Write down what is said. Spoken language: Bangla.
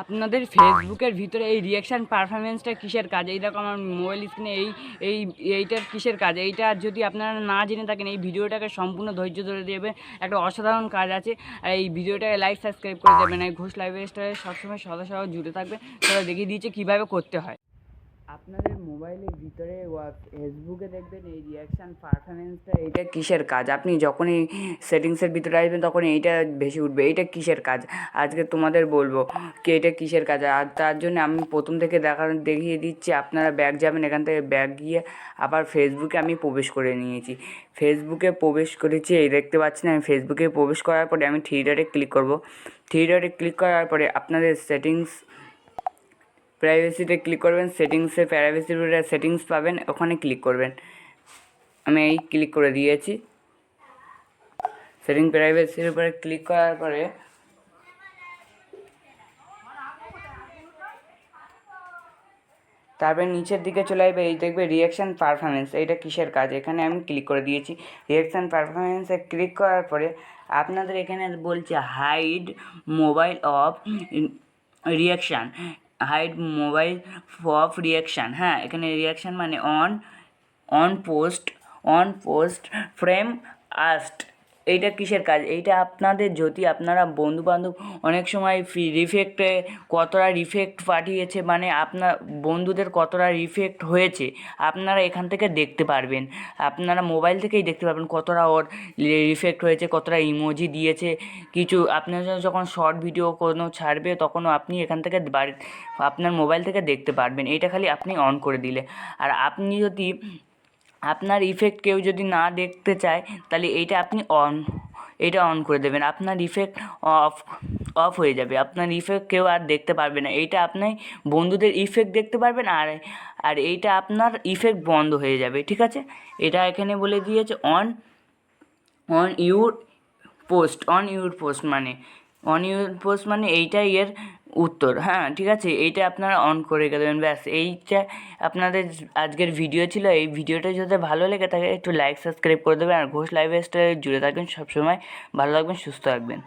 আপনাদের ফেসবুকের ভিতরে এই রিয়াকশান পারফরমেন্সটা কিসের কাজ? এই দেখো আমার মোবাইল স্ক্রিনে এইটার কিসের কাজ? এইটা যদি আপনারা না জেনে থাকেন এই ভিডিওটাকে সম্পূর্ণ ধৈর্য ধরে দেবেন, একটা অসাধারণ কাজ আছে। আর এই ভিডিওটাকে লাইক সাবস্ক্রাইব করে দেবেন। এই ঘোষ লাইফস্টাইলে সবসময় সদা জুড়ে থাকবে, তারা দেখিয়ে দিয়েছে কীভাবে করতে হয়। আপনাদের মোবাইলের ভিতরে ফেসবুকে দেখবেন এই রিয়াকশান পারফরমেন্সটা, এইটা কিসের কাজ? আপনি যখনই সেটিংসের ভিতরে আসবেন তখন এইটা ভেসে উঠবে, এইটা কিসের কাজ আজকে তোমাদের বলবো কি এটা কিসের কাজ। আর তার জন্য আমি প্রথম থেকে দেখিয়ে দিচ্ছি। আপনারা ব্যাক যাবেন, এখান থেকে ব্যাক গিয়ে আবার ফেসবুকে আমি প্রবেশ করে নিয়েছি। ফেসবুকে প্রবেশ করেছি, এই দেখতে পাচ্ছেন। আমি ফেসবুকে প্রবেশ করার পরে আমি থ্রি ডটে ক্লিক করব। থ্রি ডটে ক্লিক করার পরে আপনাদের প্রাইভেসিতে ক্লিক করবেন। সেটিংসে প্রাইভেসির উপরে সেটিংস পাবেন, ওখানে ক্লিক করবেন। আমি এই ক্লিক করে দিয়েছি। সেটিং প্রাইভেসির উপরে ক্লিক করার পরে তারপরে নিচের দিকে চলে আসবে, এই দেখবে রিয়াকশান পারফরমেন্স, এইটা কিসের কাজ? এখানে আমি ক্লিক করে দিয়েছি। রিয়াকশান পারফরমেন্সে ক্লিক করার পরে আপনাদের এখানে বলছে hide mobile of reaction, hide mobile of reaction. হ্যাঁ, এখানে রিয়াকশান মানে অন পোস্ট ফ্রেম আস্ট। এইটা কিসের কাজ? এইটা আপনাদের যদি আপনারা বন্ধুবান্ধব অনেক সময় রিফেক্টে কতটা রিফেক্ট পাঠিয়েছে, মানে আপনার বন্ধুদের কতটা রিফেক্ট হয়েছে আপনারা এখান থেকে দেখতে পারবেন। আপনারা মোবাইল থেকেই দেখতে পারবেন কতটা ওর রিফেক্ট হয়েছে, কতটা ইমোজি দিয়েছে। কিছু আপনার যখন শর্ট ভিডিও কোনো ছাড়বে তখনও আপনি এখান থেকে আপনার মোবাইল থেকে দেখতে পারবেন। এইটা খালি আপনি অন করে দিলে। আর আপনি যদি আপনার ইফেক্ট কেউ যদি না দেখতে চায় তাহলে এইটা অন করে দেবেন। আপনার ইফেক্ট অফ হয়ে যাবে, আপনার ইফেক্ট কেউ আর দেখতে পারবে না। এইটা আপনি বন্ধুদের ইফেক্ট দেখতে পারবেন, আর এইটা আপনার ইফেক্ট বন্ধ হয়ে যাবে। ঠিক আছে, এটা এখানে বলে দিয়েছে অন ইউর পোস্ট মানে এইটাই এর উত্তর। হ্যাঁ, ঠিক আছে, এইটা আপনারা অন করে দেবেন। ব্যাস, এইটা আপনাদের আজকের ভিডিও ছিল। এই ভিডিওটা যদি ভালো লেগে থাকে একটু লাইক সাবস্ক্রাইব করে দেবেন, আর ঘোষ লাইফস্টাইলে জুড়ে থাকবেন সবসময়। ভালো থাকবেন, সুস্থ থাকবেন।